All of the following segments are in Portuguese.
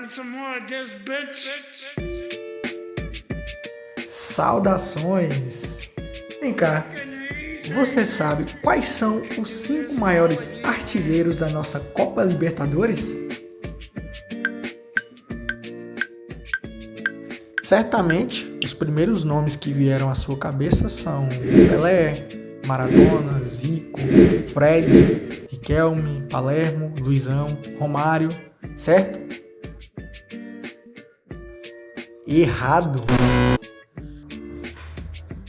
Want some more of this, bitch? Saudações! Vem cá, você sabe quais são os 5 maiores artilheiros da nossa Copa Libertadores? Certamente, os primeiros nomes que vieram à sua cabeça são Pelé, Maradona, Zico, Fred, Riquelme, Palermo, Luizão, Romário, certo? Errado!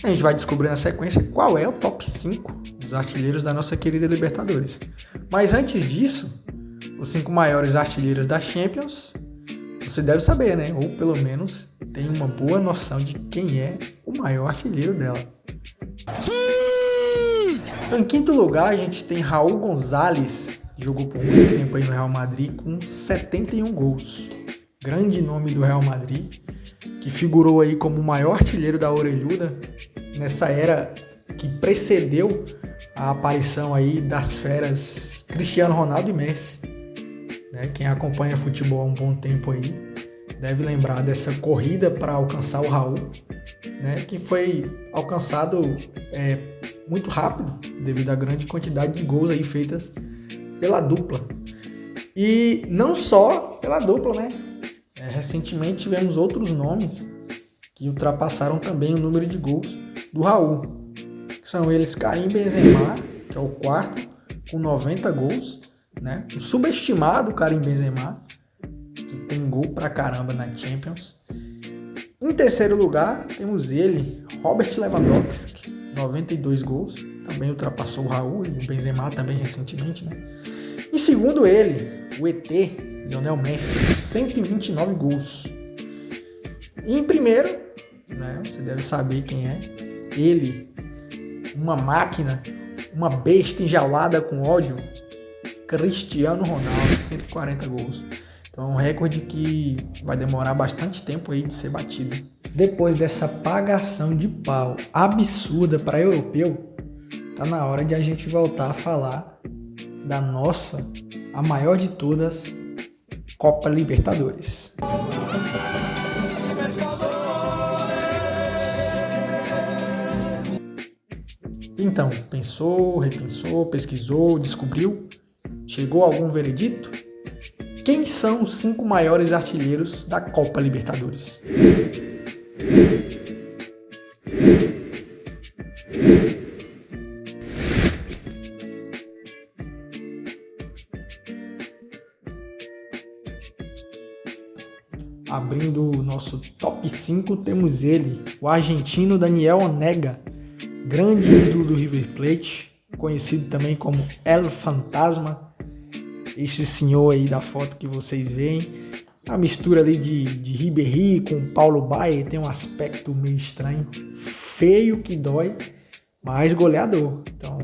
A gente vai descobrir na sequência qual é o top 5 dos artilheiros da nossa querida Libertadores. Mas antes disso, os 5 maiores artilheiros da Champions, você deve saber, né? Ou pelo menos tem uma boa noção de quem é o maior artilheiro dela. Então, em quinto lugar, a gente tem Raul González, que jogou por muito tempo aí no Real Madrid com 71 gols. Grande nome do Real Madrid, que figurou aí como o maior artilheiro da orelhuda nessa era que precedeu a aparição aí das feras Cristiano Ronaldo e Messi. Quem acompanha futebol há um bom tempo aí deve lembrar dessa corrida para alcançar o Raul, que foi alcançado muito rápido devido à grande quantidade de gols aí feitas pela dupla. E não só pela dupla, recentemente tivemos outros nomes que ultrapassaram também o número de gols do Raul. São eles Karim Benzema, que é o quarto, com 90 gols. O subestimado Karim Benzema, que tem gol pra caramba na Champions. Em terceiro lugar, temos ele, Robert Lewandowski, 92 gols. Também ultrapassou o Raul e o Benzema também recentemente. Em segundo ele, o ET, Lionel Messi, 129 gols. E em primeiro, você deve saber quem é, ele, uma máquina, uma besta enjaulada com ódio, Cristiano Ronaldo, 140 gols. Então é um recorde que vai demorar bastante tempo aí de ser batido. Depois dessa pagação de pau absurda para europeu, tá na hora de a gente voltar a falar da nossa, a maior de todas, Copa Libertadores. Então, pensou, repensou, pesquisou, descobriu? Chegou a algum veredito? Quem são os 5 maiores artilheiros da Copa Libertadores? Abrindo o nosso top 5, temos ele, o argentino Daniel Onega, grande ídolo do River Plate, conhecido também como El Fantasma. Esse senhor aí da foto que vocês veem, a mistura ali de Ribéry com Paulo Baier, tem um aspecto meio estranho, feio que dói, mas goleador. Então,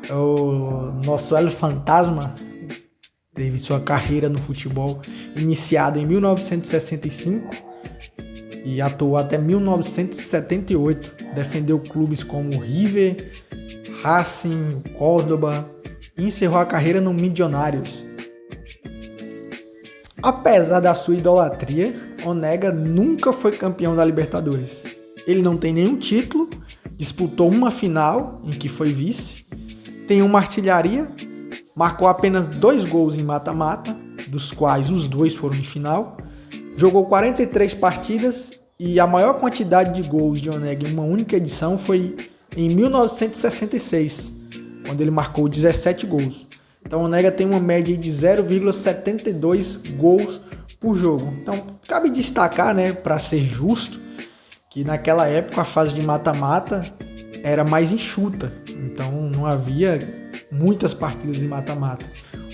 o nosso El Fantasma teve sua carreira no futebol iniciada em 1965 e atuou até 1978. Defendeu clubes como River, Racing, Córdoba e encerrou a carreira no Millonarios. Apesar da sua idolatria, Onega nunca foi campeão da Libertadores. Ele não tem nenhum título, disputou uma final em que foi vice, tem uma artilharia, marcou apenas 2 gols em mata-mata, dos quais os 2 foram em final, jogou 43 partidas e a maior quantidade de gols de Onega em uma única edição foi em 1966, quando ele marcou 17 gols. Então o Onega tem uma média de 0,72 gols por jogo. Então cabe destacar, para ser justo, que naquela época a fase de mata-mata era mais enxuta. Então não havia muitas partidas de mata-mata,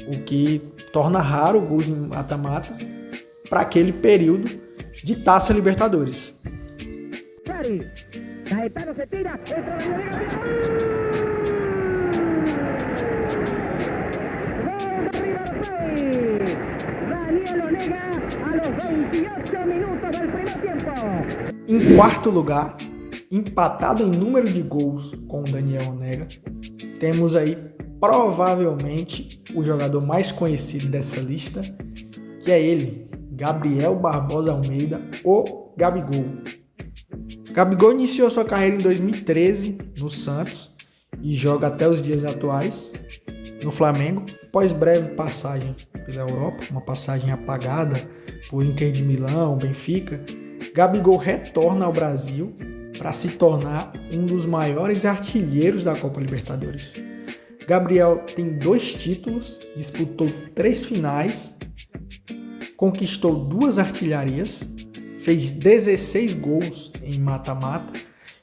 o que torna raro gols em mata-mata para aquele período de Taça Libertadores. Caetano se tira, Daniel Onega a los 28 minutos del primer tiempo. Em quarto lugar, empatado em número de gols com o Daniel Onega, temos aí provavelmente o jogador mais conhecido dessa lista, que é ele, Gabriel Barbosa Almeida, o Gabigol. Gabigol iniciou sua carreira em 2013 no Santos e joga até os dias atuais no Flamengo, após breve passagem pela Europa, uma passagem apagada por Inter de Milão, Benfica. Gabigol retorna ao Brasil para se tornar um dos maiores artilheiros da Copa Libertadores. Gabriel tem 2 títulos, disputou 3 finais, conquistou 2 artilharias, fez 16 gols em mata-mata.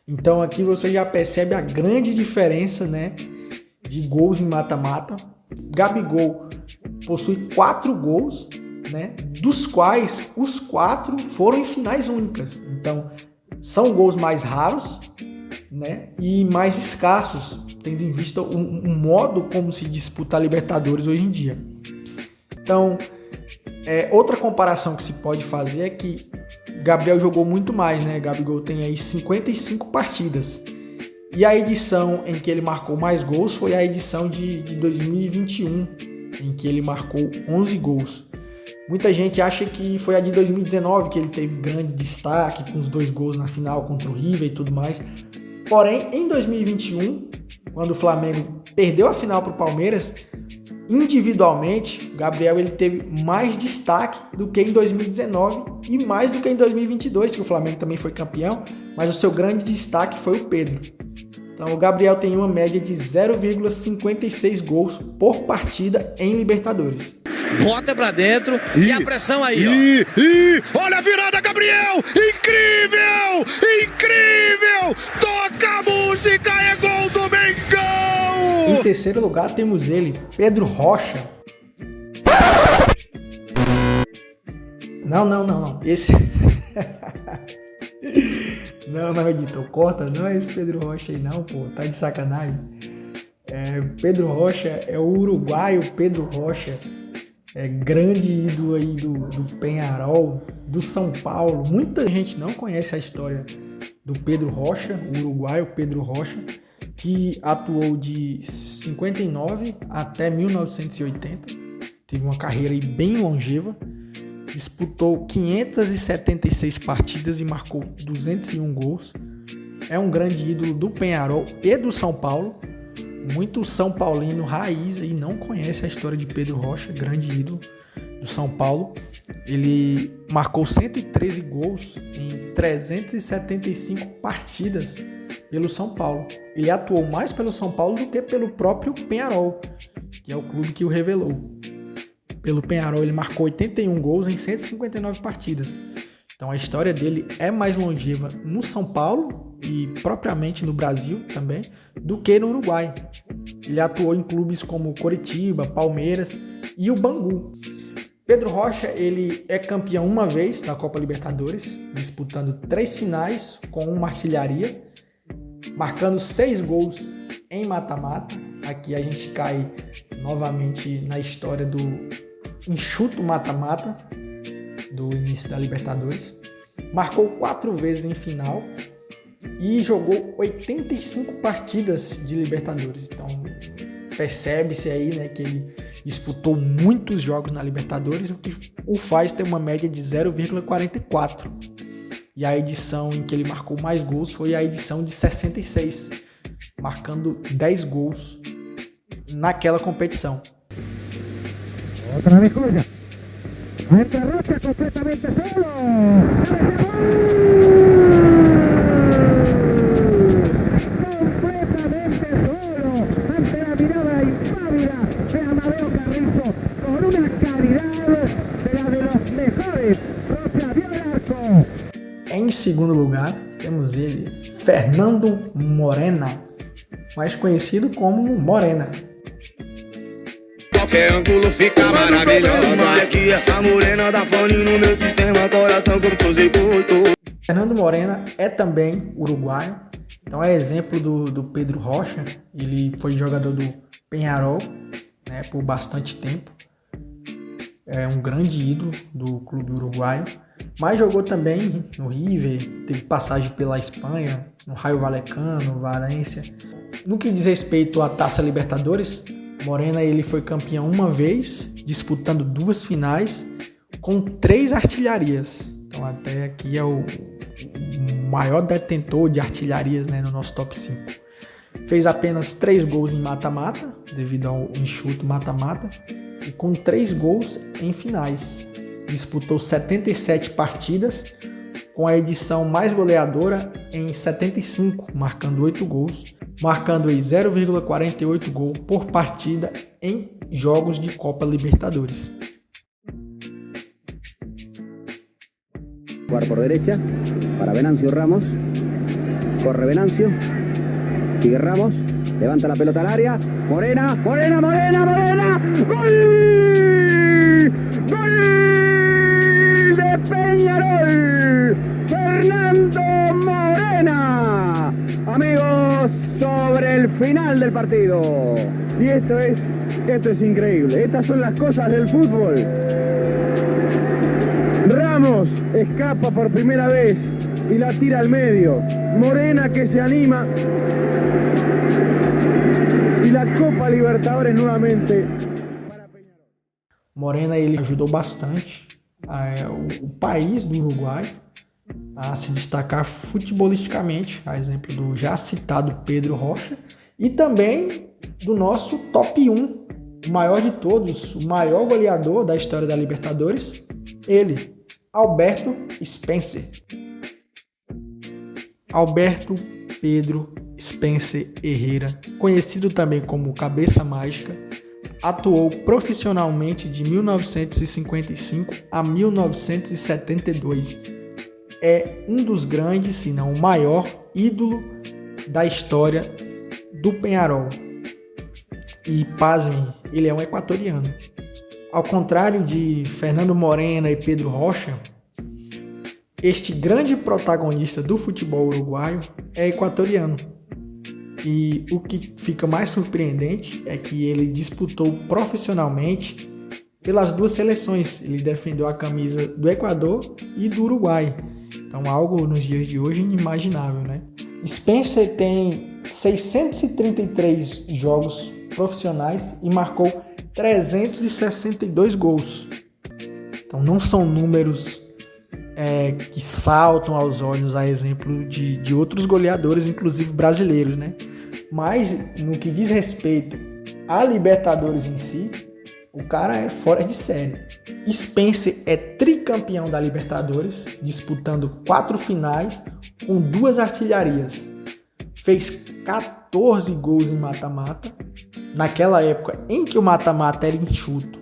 Então aqui você já percebe a grande diferença, né, de gols em mata-mata. Gabigol possui 4 gols, né, dos quais os 4 foram em finais únicas. Então são gols mais raros, né, e mais escassos, tendo em vista o modo como se disputa a Libertadores hoje em dia. Então, outra comparação que se pode fazer é que Gabriel jogou muito mais, né? Gabigol tem aí 55 partidas. E a edição em que ele marcou mais gols foi a edição de 2021, em que ele marcou 11 gols. Muita gente acha que foi a de 2019 que ele teve grande destaque, com os 2 gols na final contra o River e tudo mais. Porém, em 2021, quando o Flamengo perdeu a final para o Palmeiras, individualmente, o Gabriel ele teve mais destaque do que em 2019 e mais do que em 2022, que o Flamengo também foi campeão, mas o seu grande destaque foi o Pedro. Então o Gabriel tem uma média de 0,56 gols por partida em Libertadores. Bota pra dentro e a pressão aí, ó. Olha a virada, Gabriel! Incrível! Incrível! Toca a música, é gol do Mengão! Em terceiro lugar temos ele, Pedro Rocha. Não. Esse... não, editor, corta. Não é esse Pedro Rocha aí não, pô. Tá de sacanagem. Pedro Rocha é o uruguaio Pedro Rocha. Grande ídolo aí do Peñarol, do São Paulo. Muita gente não conhece a história do Pedro Rocha, o uruguaio Pedro Rocha, que atuou de 59 até 1980. Teve uma carreira aí bem longeva. Disputou 576 partidas e marcou 201 gols. É um grande ídolo do Peñarol e do São Paulo. Muito São Paulino raiz aí não conhece a história de Pedro Rocha, grande ídolo do São Paulo. Ele marcou 113 gols em 375 partidas pelo São Paulo. Ele atuou mais pelo São Paulo do que pelo próprio Peñarol, que é o clube que o revelou. Pelo Peñarol ele marcou 81 gols em 159 partidas. Então a história dele é mais longeva no São Paulo e propriamente no Brasil também do que no Uruguai. Ele atuou em clubes como Coritiba, Palmeiras e o Bangu. Pedro Rocha ele é campeão uma vez da Copa Libertadores, disputando 3 finais com uma artilharia, marcando 6 gols em mata-mata. Aqui a gente cai novamente na história do enxuto mata-mata do início da Libertadores. Marcou 4 vezes em final e jogou 85 partidas de Libertadores. Então percebe-se aí, né, que ele disputou muitos jogos na Libertadores, o que o faz ter uma média de 0,44. E a edição em que ele marcou mais gols foi a edição de 66, marcando 10 gols naquela competição. Otra vez Joya. Ante Rocha completamente solo. Completamente solo. Ante la mirada impávida de Amadeo Carrizo. Con una calidad de la de los mejores. Rocha vio el arco. Em segundo lugar, temos ele, Fernando Morena, mais conhecido como Morena. Qualquer ângulo fica maravilhoso. Aqui essa morena dá fone no meu sistema, coração com circuito. Fernando Morena é também uruguaio, então é exemplo do Pedro Rocha. Ele foi jogador do Peñarol, né, por bastante tempo. É um grande ídolo do clube uruguaio, mas jogou também no River, teve passagem pela Espanha, no Rayo Vallecano, Valência. No que diz respeito à Taça Libertadores, Morena ele foi campeão uma vez, disputando 2 finais com 3 artilharias. Então até aqui é o maior detentor de artilharias, né, no nosso top 5. Fez apenas 3 gols em mata-mata, devido ao enxuto mata-mata, e com 3 gols em finais. Disputou 77 partidas, com a edição mais goleadora em 75, marcando 8 gols, marcando aí 0,48 gol por partida em jogos de Copa Libertadores. Jugar por derecha para Venancio Ramos. Corre Venancio. Sigue Ramos. Levanta la pelota al área. Morena. Morena. Morena. Morena. ¡Gol! ¡Gol de Peñarol! Fernando Morena. Amigos, sobre el final del partido. Y esto es increíble. Estas son las cosas del fútbol. Ramos escapa por primera vez y la tira al medio. Morena que se anima. Y la Copa Libertadores nuevamente para Peñarol. Morena, ele ajudou bastante o país do Uruguai a se destacar futebolisticamente, a exemplo do já citado Pedro Rocha, e também do nosso top 1, o maior de todos, o maior goleador da história da Libertadores, ele, Alberto Spencer. Alberto Pedro Spencer Herrera, conhecido também como Cabeça Mágica, atuou profissionalmente de 1955 a 1972. É um dos grandes, se não o maior, ídolo da história do Peñarol. E, pasmem, ele é um equatoriano. Ao contrário de Fernando Morena e Pedro Rocha, este grande protagonista do futebol uruguaio é equatoriano. E o que fica mais surpreendente é que ele disputou profissionalmente pelas 2 seleções. Ele defendeu a camisa do Equador e do Uruguai. Então, algo nos dias de hoje inimaginável, né? Spencer tem 633 jogos profissionais e marcou 362 gols. Então, não são números que saltam aos olhos, a exemplo de outros goleadores, inclusive brasileiros, né? Mas, no que diz respeito a Libertadores em si, o cara é fora de série. Spencer é tricampeão da Libertadores, disputando 4 finais com 2 artilharias. Fez 14 gols em mata-mata. Naquela época em que o mata-mata era enxuto,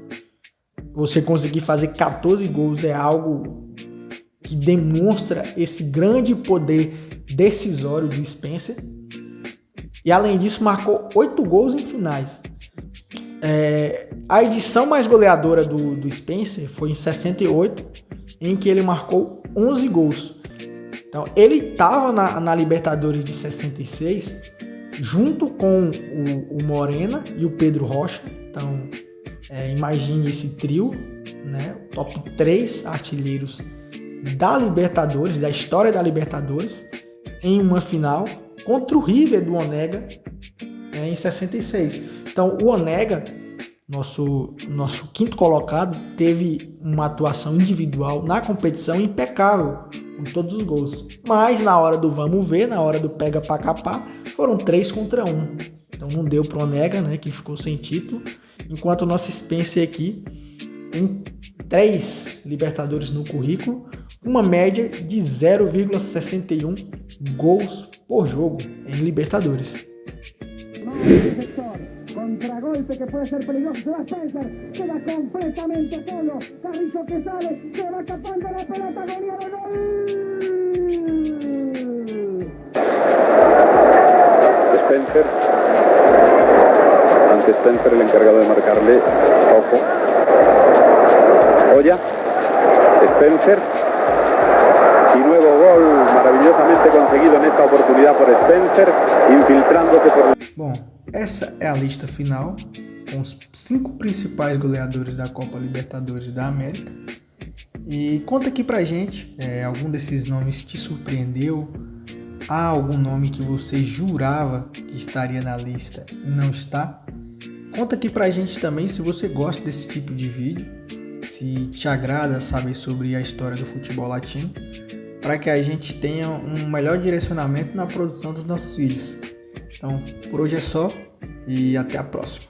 você conseguir fazer 14 gols é algo que demonstra esse grande poder decisório do Spencer. E além disso, marcou 8 gols em finais. A edição mais goleadora do Spencer foi em 68, em que ele marcou 11 gols. Então, ele estava na Libertadores de 66, junto com o Morena e o Pedro Rocha. Então, imagine esse trio, né? Top 3 artilheiros da Libertadores, da história da Libertadores, em uma final contra o River do Onega em 66. Então o Onega, nosso quinto colocado, teve uma atuação individual na competição impecável, com todos os gols. Mas na hora do vamos ver, na hora do pega pra capar, foram 3 contra 1. Então não deu pro Onega, né, que ficou sem título, enquanto o nosso Spencer aqui tem 3 Libertadores no currículo, uma média de 0,61 gols por jogo em Libertadores. Contragolpe que puede ser peligroso. Se va Spencer, queda completamente solo. Carrillo que sale, se va tapando la pelota. Goleado, gol. Spencer. Ante Spencer, el encargado de marcarle. Ojo. Oya. Spencer. Y nuevo gol maravillosamente conseguido en esta oportunidad por Spencer, infiltrándose por... Bom, essa é a lista final, com os 5 principais goleadores da Copa Libertadores da América. E conta aqui pra gente, algum desses nomes te surpreendeu? Há algum nome que você jurava que estaria na lista e não está? Conta aqui pra gente também se você gosta desse tipo de vídeo. se te agrada saber sobre a história do futebol latino, para que a gente tenha um melhor direcionamento na produção dos nossos vídeos. Então, por hoje é só e até a próxima.